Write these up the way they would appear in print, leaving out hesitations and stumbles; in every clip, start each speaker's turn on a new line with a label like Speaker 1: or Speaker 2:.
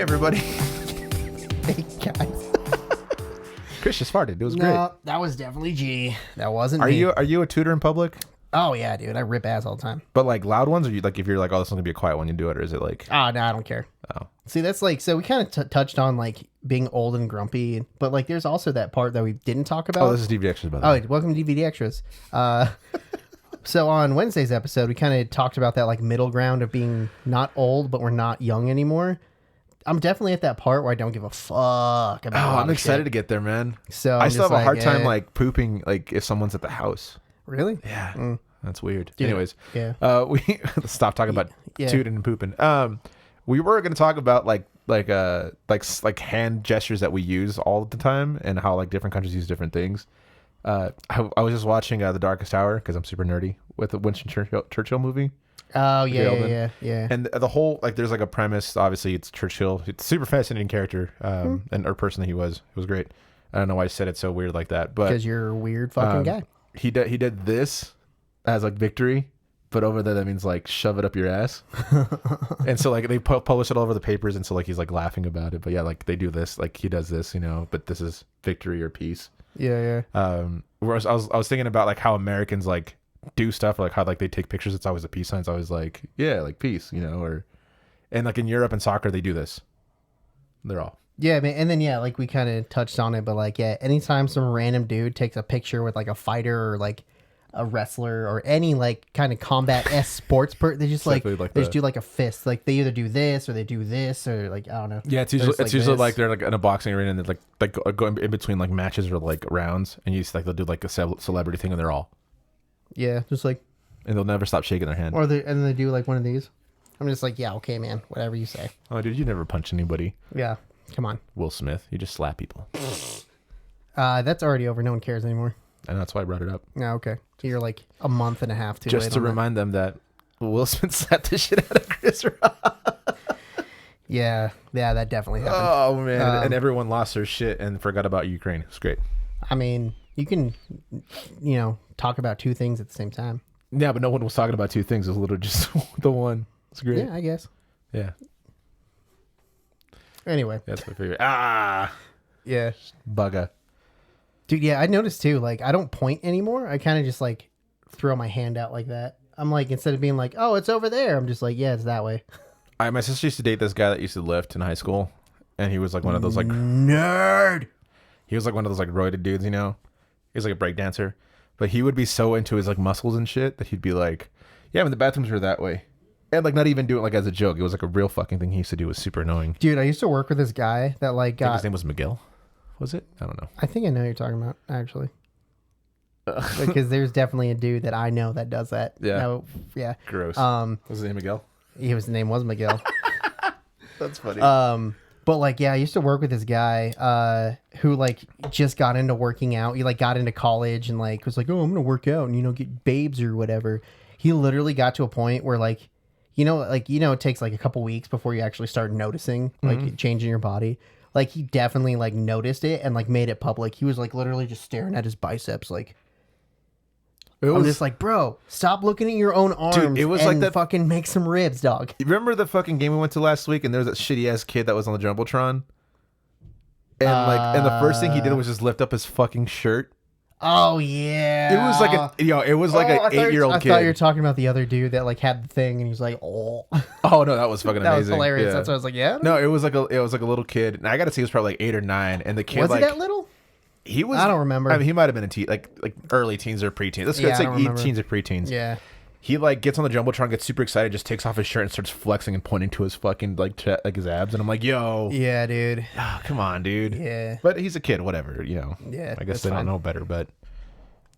Speaker 1: Hey, everybody.
Speaker 2: Hey, guys.
Speaker 1: Chris just farted. It was
Speaker 2: No,
Speaker 1: great.
Speaker 2: that was definitely G. That wasn't
Speaker 1: Are
Speaker 2: me.
Speaker 1: you a tutor in public?
Speaker 2: Oh, yeah, dude. I rip ass all the time.
Speaker 1: But like loud ones, or you like if you're like, oh, this one's gonna be a quiet one, you do it, or is it like?
Speaker 2: Oh, no, I don't care.
Speaker 1: Oh,
Speaker 2: See, that's like, so we kind of touched on like being old and grumpy, but like there's also that part that we didn't talk about.
Speaker 1: oh, this is DVD extras, by the way.
Speaker 2: Oh, welcome to DVD Extras. So on Wednesday's episode, we kind of talked about that like middle ground of being not old, but we're not young anymore. I'm definitely at that part where I don't give a fuck about.
Speaker 1: Oh, I'm excited to get there, man.
Speaker 2: So
Speaker 1: I still have a hard time like pooping, like if someone's at the house.
Speaker 2: Really?
Speaker 1: Yeah, that's weird.
Speaker 2: Dude,
Speaker 1: Anyways,
Speaker 2: yeah.
Speaker 1: We stop talking about
Speaker 2: Yeah.
Speaker 1: tooting and pooping. We were gonna talk about like hand gestures that we use all the time and how like different countries use different things. I was just watching The Darkest Hour because I'm super nerdy with the Winston Churchill movie.
Speaker 2: Oh yeah.
Speaker 1: And the whole like there's like a premise. Obviously, it's Churchill. It's a super fascinating character, and or person that he was. It was great. I don't know why I said it so weird like that, but
Speaker 2: Because you're a weird fucking guy.
Speaker 1: He did this as like victory, but over there that means like shove it up your ass. And so like they publish it all over the papers, and so like he's like laughing about it. But yeah, like they do this, like he does this, but this is victory or peace.
Speaker 2: Yeah.
Speaker 1: Whereas I was thinking about like how Americans like do stuff, or like how like they take pictures. It's always a peace sign. It's always like like peace, and like in Europe and soccer they do this. They're all.
Speaker 2: Yeah, man. And then, like we kind of touched on it, but like, yeah, anytime some random dude takes a picture with like a fighter or like a wrestler or any like kind of combat-esque sports they just like, they just do like a fist. Like they either do this or they do this or like, I don't know.
Speaker 1: Yeah, it's usually like they're like in a boxing arena and they're like going in between like matches or like rounds, and you just like they'll do like a celebrity thing and they're all.
Speaker 2: Yeah, just like.
Speaker 1: And they'll never stop shaking their hand.
Speaker 2: And then they do like one of these. I'm just like, yeah, okay, man, whatever you say.
Speaker 1: Oh, dude, you never punch anybody.
Speaker 2: Yeah. Come on.
Speaker 1: Will Smith. You just slap people.
Speaker 2: That's already over. No one cares anymore.
Speaker 1: And that's why I brought it up.
Speaker 2: Yeah, okay. So you're like a month and a half too
Speaker 1: just
Speaker 2: late
Speaker 1: to remind them that Will Smith slapped the shit out of Chris Rock.
Speaker 2: Yeah, that definitely happened.
Speaker 1: Oh, man. And everyone lost their shit and forgot about Ukraine. It was great.
Speaker 2: I mean, you can, talk about two things at the same time.
Speaker 1: Yeah, but no one was talking about two things. It was literally just the one. It's great.
Speaker 2: Yeah, I guess.
Speaker 1: Yeah.
Speaker 2: Anyway.
Speaker 1: That's my favorite.
Speaker 2: Yeah.
Speaker 1: Bugger.
Speaker 2: Dude, yeah, I noticed too, like, I don't point anymore. I kind of just, like, throw my hand out like that. I'm like, instead of being like, oh, it's over there, I'm just like, yeah, it's that way.
Speaker 1: My sister used to date this guy that used to lift in high school. And he was like one of those, like...
Speaker 2: Nerd!
Speaker 1: He was like one of those, like, roided dudes, He was like a break dancer. But he would be so into his, like, muscles and shit that he'd be like, yeah, but the bathrooms are that way. And like not even do it like as a joke. It was like a real fucking thing he used to do. It was super annoying.
Speaker 2: Dude, I used to work with this guy that like got...
Speaker 1: I think his name was Miguel. Was it? I don't know.
Speaker 2: I think I know who you're talking about, actually. Because there's definitely a dude that I know that does that.
Speaker 1: Yeah.
Speaker 2: No, yeah.
Speaker 1: Gross. Was his name Miguel?
Speaker 2: His name was Miguel.
Speaker 1: That's funny.
Speaker 2: But like, yeah, I used to work with this guy who like just got into working out. He like got into college and like was like, oh, I'm gonna work out and get babes or whatever. He literally got to a point where like, it takes like a couple weeks before you actually start noticing like change in your body. Like he definitely like noticed it and like made it public. He was like literally just staring at his biceps. Like I'm just like, bro, stop looking at your own arms.
Speaker 1: Dude, it was
Speaker 2: and
Speaker 1: like that.
Speaker 2: Fucking make some ribs, dog.
Speaker 1: You remember the fucking game we went to last week, and there was that shitty ass kid that was on the jumbotron, and the first thing he did was just lift up his fucking shirt.
Speaker 2: Oh yeah,
Speaker 1: it was like an 8-year-old kid.
Speaker 2: I thought you were talking about the other dude that like had the thing, and he was like, oh.
Speaker 1: Oh no, that was fucking
Speaker 2: that
Speaker 1: amazing.
Speaker 2: Was hilarious.
Speaker 1: Yeah.
Speaker 2: That's what I was like, yeah.
Speaker 1: No, it was like a little kid. And I got to see he was probably like 8 or 9, and the kid
Speaker 2: was
Speaker 1: like
Speaker 2: he that little?
Speaker 1: He was.
Speaker 2: I don't remember.
Speaker 1: I mean, he might have been a teen, like early teens or preteens. Let's say teens or preteens.
Speaker 2: Yeah.
Speaker 1: He like gets on the jumbotron, gets super excited, just takes off his shirt and starts flexing and pointing to his fucking like his abs, and I'm like, yo,
Speaker 2: yeah, dude.
Speaker 1: Oh, come on, dude.
Speaker 2: Yeah.
Speaker 1: But he's a kid, whatever,
Speaker 2: Yeah.
Speaker 1: I guess they don't know better, but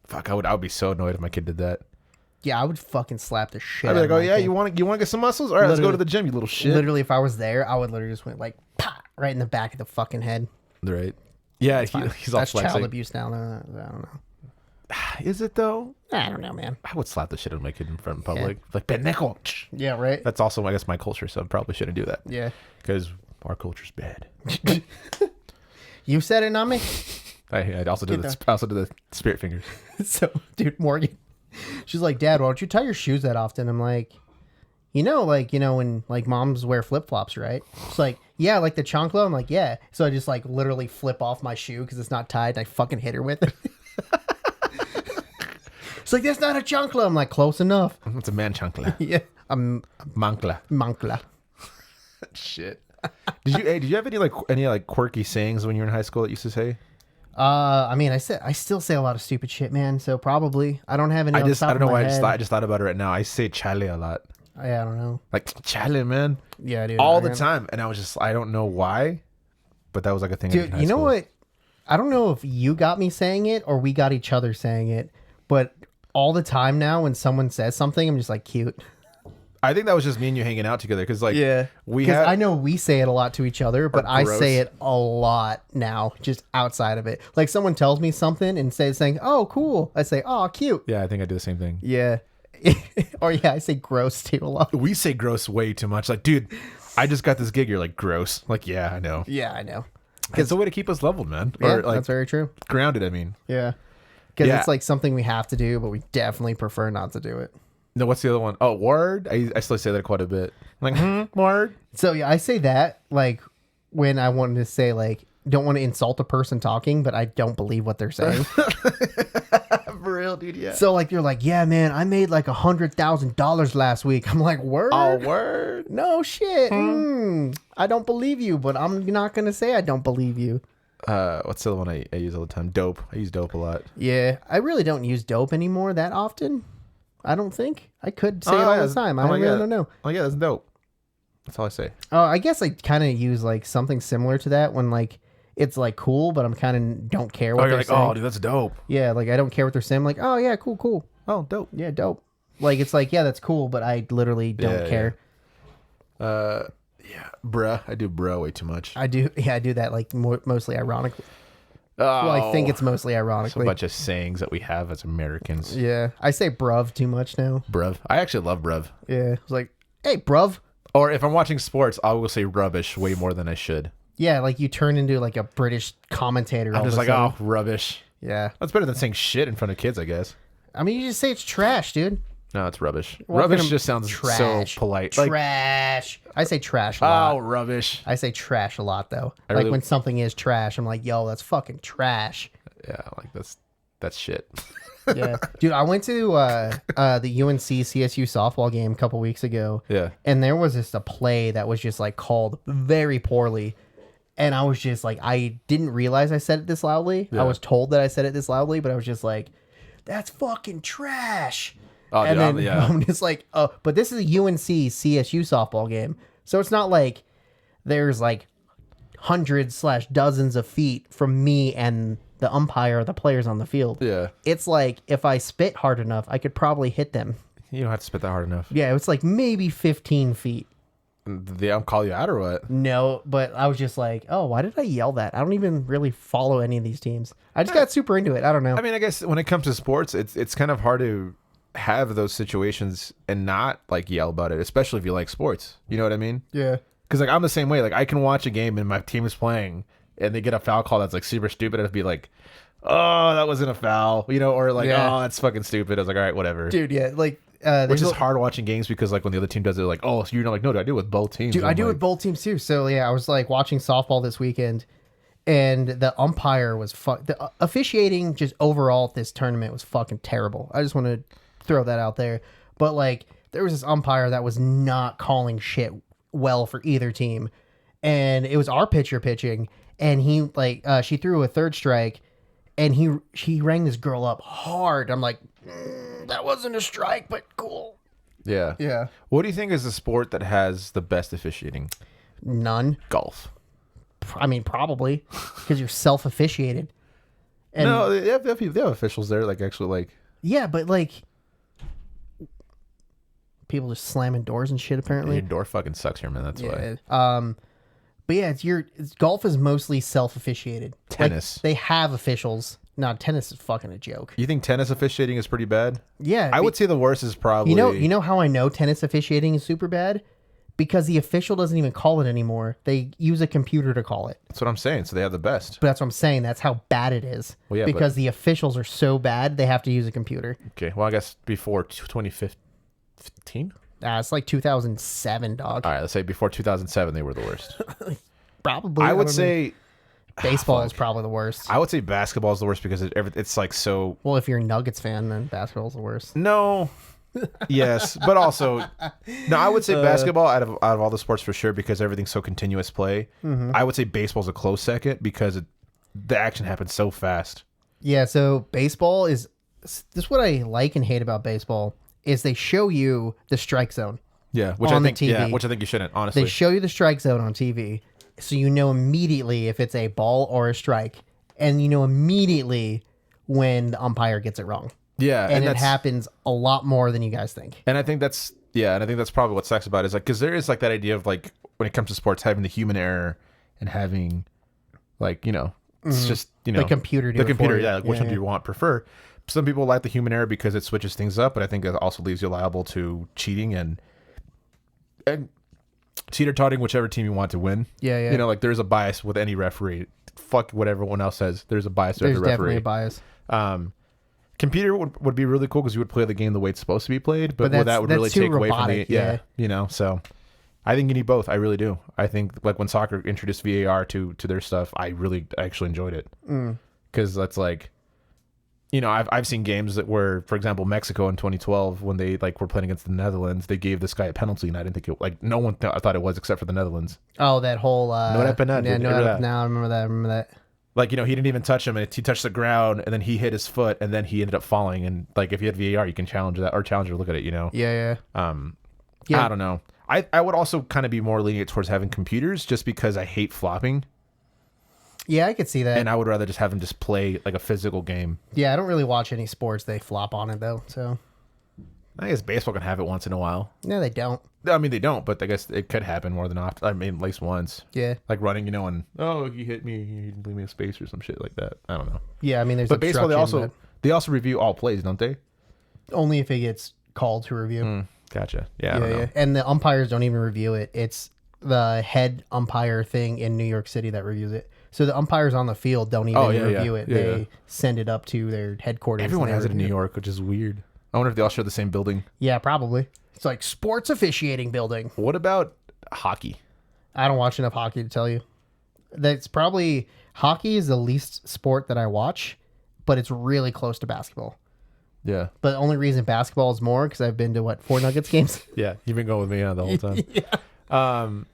Speaker 1: fuck, I would be so annoyed if my kid did that.
Speaker 2: Yeah, I would fucking slap the shit.
Speaker 1: I'd be like, oh yeah,
Speaker 2: kid.
Speaker 1: you want to get some muscles? All right, let's go to the gym, you little shit.
Speaker 2: Literally, if I was there, I would literally just went like, pah, right in the back of the fucking head.
Speaker 1: Right. Yeah, he's all
Speaker 2: That's
Speaker 1: flexing.
Speaker 2: child abuse now. I don't know.
Speaker 1: Is it though?
Speaker 2: I don't know, man.
Speaker 1: I would slap the shit out of my kid in front of public. Yeah. Like, pendejo.
Speaker 2: Yeah, right.
Speaker 1: That's also, I guess, my culture, so I probably shouldn't do that.
Speaker 2: Yeah.
Speaker 1: Because our culture's bad.
Speaker 2: You said it, not me.
Speaker 1: I also did the spirit fingers.
Speaker 2: So, dude, Morgan, she's like, Dad, why don't you tie your shoes that often? I'm like, when like moms wear flip flops, right? It's like, yeah, like the chancla. I'm like, yeah. So I just like literally flip off my shoe because it's not tied, and I fucking hit her with it. It's like, that's not a chancla. I'm like, close enough.
Speaker 1: It's a man chancla.
Speaker 2: Yeah, I'm
Speaker 1: Mancla.
Speaker 2: mancla.
Speaker 1: Shit. Did you have any like quirky sayings when you were in high school that you used to say?
Speaker 2: I mean, I still say a lot of stupid shit, man. So probably I don't have any.
Speaker 1: I don't know why
Speaker 2: head.
Speaker 1: I just thought about it right now. I say chale a lot.
Speaker 2: I don't know.
Speaker 1: Like chale, man.
Speaker 2: Yeah, dude.
Speaker 1: All the time. And I was just, I don't know why, but that was like a thing.
Speaker 2: Dude, you know what? I don't know if you got me saying it or we got each other saying it, but all the time now when someone says something, I'm just like, cute.
Speaker 1: I think that was just me and you hanging out together because, like,
Speaker 2: I know we say it a lot to each other, but I
Speaker 1: gross.
Speaker 2: say it a lot now, just outside of it. Like someone tells me something and saying, "Oh, cool," I say, "Oh, cute."
Speaker 1: Yeah, I think I do the same thing.
Speaker 2: Yeah, or yeah, I say gross too a lot.
Speaker 1: We say gross way too much. Like, dude, I just got this gig. You're like, gross. Like, yeah, I know.
Speaker 2: Yeah, I know.
Speaker 1: It's a way to keep us leveled, man.
Speaker 2: Yeah,
Speaker 1: Or like
Speaker 2: that's very true.
Speaker 1: grounded. I mean,
Speaker 2: Yeah, because
Speaker 1: Yeah.
Speaker 2: it's like something we have to do, but we definitely prefer not to do it.
Speaker 1: no. What's the other one? Oh, word. I still say that quite a bit. I'm like, word.
Speaker 2: So yeah, I say that like when I wanted to say like don't want to insult a person talking, but I don't believe what they're saying.
Speaker 1: For real, dude. Yeah.
Speaker 2: So like you're like, yeah, man, I made like $100,000 last week. I'm like, word?
Speaker 1: Oh, word.
Speaker 2: No shit. I don't believe you, but I'm not gonna say I don't believe you.
Speaker 1: What's the other one I use all the time? Dope. I use dope a lot.
Speaker 2: Yeah, I really don't use dope anymore that often. I don't think I could say it all the time. I really don't know.
Speaker 1: Oh yeah, that's dope. That's all I say.
Speaker 2: I guess I kind of use like something similar to that when like it's like cool, but I'm kind of don't care what
Speaker 1: Oh, you're
Speaker 2: they're
Speaker 1: like,
Speaker 2: saying.
Speaker 1: oh, dude, that's dope.
Speaker 2: Yeah, like I don't care what they're saying. I'm like, oh yeah, cool.
Speaker 1: Oh, dope.
Speaker 2: Yeah, dope. Like it's like, yeah, that's cool, but I literally don't
Speaker 1: Yeah,
Speaker 2: care.
Speaker 1: Yeah, bruh. I do bruh way too much.
Speaker 2: I do that like mostly ironically. Well, I think it's mostly
Speaker 1: It's a
Speaker 2: ironically.
Speaker 1: bunch of sayings that we have as Americans.
Speaker 2: Yeah, I say bruv too much now.
Speaker 1: Bruv. I actually love bruv.
Speaker 2: Yeah, it's like, hey, bruv.
Speaker 1: Or if I'm watching sports, I will say rubbish way more than I should.
Speaker 2: Yeah, like you turn into like a British commentator.
Speaker 1: I'm just like, oh, rubbish.
Speaker 2: Yeah.
Speaker 1: That's better than saying shit in front of kids, I guess.
Speaker 2: I mean, you just say it's trash, dude.
Speaker 1: No, it's rubbish.
Speaker 2: Welcome
Speaker 1: Rubbish
Speaker 2: to
Speaker 1: just sounds
Speaker 2: trash.
Speaker 1: so polite.
Speaker 2: Trash. I say trash a lot.
Speaker 1: Oh, rubbish.
Speaker 2: I say trash a lot though.
Speaker 1: I
Speaker 2: Like
Speaker 1: really-
Speaker 2: when something is trash, I'm like, yo, that's fucking trash.
Speaker 1: Yeah, like that's shit.
Speaker 2: Yeah, dude, I went to the UNC CSU softball game a couple weeks ago.
Speaker 1: Yeah.
Speaker 2: And there was just a play that was just like called very poorly. And I was just like, I didn't realize I said it this loudly.
Speaker 1: Yeah.
Speaker 2: I was told that I said it this loudly, but I was just like, that's fucking trash.
Speaker 1: Oh,
Speaker 2: And
Speaker 1: dude,
Speaker 2: then
Speaker 1: yeah.
Speaker 2: I'm just like, oh, but this is a UNC CSU softball game. So it's not like there's like hundreds / dozens of feet from me and the umpire or the players on the field.
Speaker 1: Yeah.
Speaker 2: It's like if I spit hard enough, I could probably hit them.
Speaker 1: You don't have to spit that hard enough.
Speaker 2: Yeah, it's like maybe 15 feet.
Speaker 1: Did they call you out or what?
Speaker 2: No, but I was just like, oh, why did I yell that? I don't even really follow any of these teams. I just got super into it. I don't know.
Speaker 1: I mean, I guess when it comes to sports, it's kind of hard to have those situations and not like yell about it, especially if you like sports. You know what I mean?
Speaker 2: Yeah.
Speaker 1: Because like I'm the same way. Like I can watch a game and my team is playing and they get a foul call that's like super stupid. I'd be like, oh, that wasn't a foul, you know, or like,
Speaker 2: Yeah.
Speaker 1: oh, that's fucking stupid. I was like, all right, whatever.
Speaker 2: Dude, yeah. Like,
Speaker 1: Which is hard watching games because like when the other team does it, like, oh, so you're not like, no, dude, I do it with both teams.
Speaker 2: Dude,
Speaker 1: And
Speaker 2: I
Speaker 1: I'm
Speaker 2: do it
Speaker 1: like,
Speaker 2: with both teams too. So yeah, I was like watching softball this weekend, and the umpire was the officiating just overall at this tournament was fucking terrible. I just want to throw that out there. But like, there was this umpire that was not calling shit well for either team, and it was our pitcher pitching, and he like she threw a third strike, and she rang this girl up hard. I'm like, that wasn't a strike, but cool.
Speaker 1: Yeah.
Speaker 2: Yeah.
Speaker 1: What do you think is the sport that has the best officiating?
Speaker 2: None.
Speaker 1: Golf.
Speaker 2: I mean, probably because you're self-officiated. And
Speaker 1: No, they have officials there, like actually, like.
Speaker 2: yeah, but like people just slamming doors and shit. Apparently,
Speaker 1: Your door fucking sucks here, man. That's why.
Speaker 2: yeah. But yeah, golf is mostly self-officiated.
Speaker 1: Tennis.
Speaker 2: Like, they have officials. No, tennis is fucking a joke.
Speaker 1: You think tennis officiating is pretty bad?
Speaker 2: Yeah,
Speaker 1: I would say the worst is probably.
Speaker 2: You know how I know tennis officiating is super bad? Because the official doesn't even call it anymore. They use a computer to call it.
Speaker 1: That's what I'm saying. So they have the best.
Speaker 2: But that's what I'm saying. That's how bad it is.
Speaker 1: Well, yeah,
Speaker 2: because the officials are so bad, they have to use a computer.
Speaker 1: Okay. Well, I guess before 2015.
Speaker 2: It's like 2007, dog.
Speaker 1: All right. Let's say before 2007, they were the worst.
Speaker 2: Probably.
Speaker 1: I would
Speaker 2: don't know.
Speaker 1: say
Speaker 2: baseball is probably the worst.
Speaker 1: I would say basketball is the worst because it's like so.
Speaker 2: Well, if you're a Nuggets fan, then basketball's the worst.
Speaker 1: No. Yes, but also no. I would say basketball out of all the sports for sure because everything's so continuous play. I would say baseball's a close second because the action happens so fast.
Speaker 2: Yeah, so baseball is this is what I like and hate about baseball is they show you the strike zone.
Speaker 1: Yeah, which
Speaker 2: on
Speaker 1: I think
Speaker 2: the TV.
Speaker 1: which I think you shouldn't honestly.
Speaker 2: They show you the strike zone on TV, so you know immediately if it's a ball or a strike, and you know immediately when the umpire gets it wrong.
Speaker 1: Yeah,
Speaker 2: and it happens a lot more than you guys think.
Speaker 1: And I think that's probably what sucks about it is like because there is like that idea of like when it comes to sports having the human error and having like it's just
Speaker 2: the computer.
Speaker 1: Like, which one do you prefer? Some people like the human error because it switches things up, but I think it also leaves you liable to cheating and teeter-totting whichever team you want to win.
Speaker 2: Yeah.
Speaker 1: Like there's a bias with any referee. Fuck what everyone else says. There's a bias to every referee.
Speaker 2: Definitely a bias.
Speaker 1: Computer would be really cool because you would play the game the way it's supposed to be played, but that would really
Speaker 2: too
Speaker 1: take
Speaker 2: robotic,
Speaker 1: away from the so I think you need both. I really do. I think like when soccer introduced VAR to their stuff, I actually enjoyed it because that's like I've seen games that were, for example, Mexico in 2012 when they like were playing against the Netherlands, they gave this guy a penalty and I didn't think no one thought it was except for the Netherlands.
Speaker 2: Oh, that whole
Speaker 1: no penalty.
Speaker 2: Now I remember that.
Speaker 1: Like, he didn't even touch him, and he touched the ground, and then he hit his foot, and then he ended up falling. And, like, if you had VAR, you can challenge that, or challenge or look at it,
Speaker 2: Yeah.
Speaker 1: I don't know. I would also kind of be more lenient towards having computers just because I hate flopping.
Speaker 2: Yeah, I could see that.
Speaker 1: And I would rather just have them just play, like, a physical game.
Speaker 2: Yeah, I don't really watch any sports. They flop on it, though, so.
Speaker 1: I guess baseball can have it once in a while.
Speaker 2: No, they don't.
Speaker 1: I mean, they don't, but I guess it could happen more than often. I mean, at least once.
Speaker 2: Yeah.
Speaker 1: Like running, and you hit me, you didn't leave me a space or some shit like that. I don't know.
Speaker 2: Yeah, I mean, there's.
Speaker 1: But baseball, they also review all plays, don't they?
Speaker 2: Only if it gets called to review.
Speaker 1: Gotcha. Yeah. I don't know.
Speaker 2: And the umpires don't even review it. It's the head umpire thing in New York City that reviews it. So the umpires on the field don't even review it. They send it up to their headquarters.
Speaker 1: Everyone has it in New York, which is weird. I wonder if they all share the same building.
Speaker 2: Yeah, probably. It's like sports officiating building.
Speaker 1: What about hockey?
Speaker 2: I don't watch enough hockey to tell you. That's probably hockey is the least sport that I watch, but it's really close to basketball.
Speaker 1: Yeah.
Speaker 2: But the only reason basketball is more because I've been to 4 Nuggets games.
Speaker 1: Yeah, you've been going with me the whole time.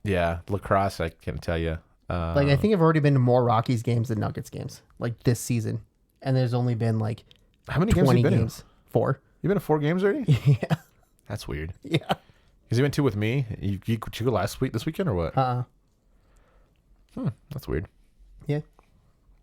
Speaker 1: Yeah. Lacrosse, I can't tell you.
Speaker 2: Like I think I've already been to more Rockies games than Nuggets games, like this season, and there's only been like
Speaker 1: how many games
Speaker 2: 20
Speaker 1: have you been
Speaker 2: games.
Speaker 1: In?
Speaker 2: 4.
Speaker 1: You've been to 4 games already?
Speaker 2: Yeah.
Speaker 1: That's weird.
Speaker 2: Yeah.
Speaker 1: Because you went 2 with me. You go this weekend or what? That's weird.
Speaker 2: Yeah.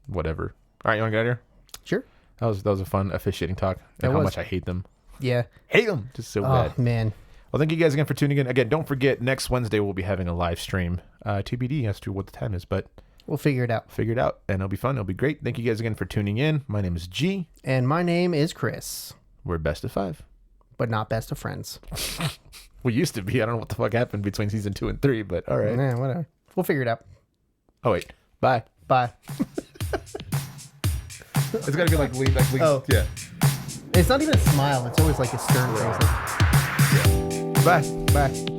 Speaker 1: Whatever. All right, you want to get out of here?
Speaker 2: Sure.
Speaker 1: That was a fun officiating talk. And how much I hate them.
Speaker 2: Yeah.
Speaker 1: Hate them. Just so bad.
Speaker 2: Oh, man.
Speaker 1: Well, thank you guys again for tuning in. Again, don't forget, next Wednesday we'll be having a live stream. TBD as to what the time is, but
Speaker 2: we'll figure it out.
Speaker 1: And it'll be fun. It'll be great. Thank you guys again for tuning in. My name is G.
Speaker 2: And my name is Chris.
Speaker 1: We're best of 5.
Speaker 2: But not best of friends.
Speaker 1: We used to be. I don't know what the fuck happened between season 2 and 3, but all right.
Speaker 2: Nah, whatever. We'll figure it out.
Speaker 1: Oh, wait. Bye.
Speaker 2: Bye.
Speaker 1: It's got to be like
Speaker 2: oh.
Speaker 1: Yeah.
Speaker 2: It's not even a smile. It's always like a stern face.
Speaker 1: Bye.
Speaker 2: Bye.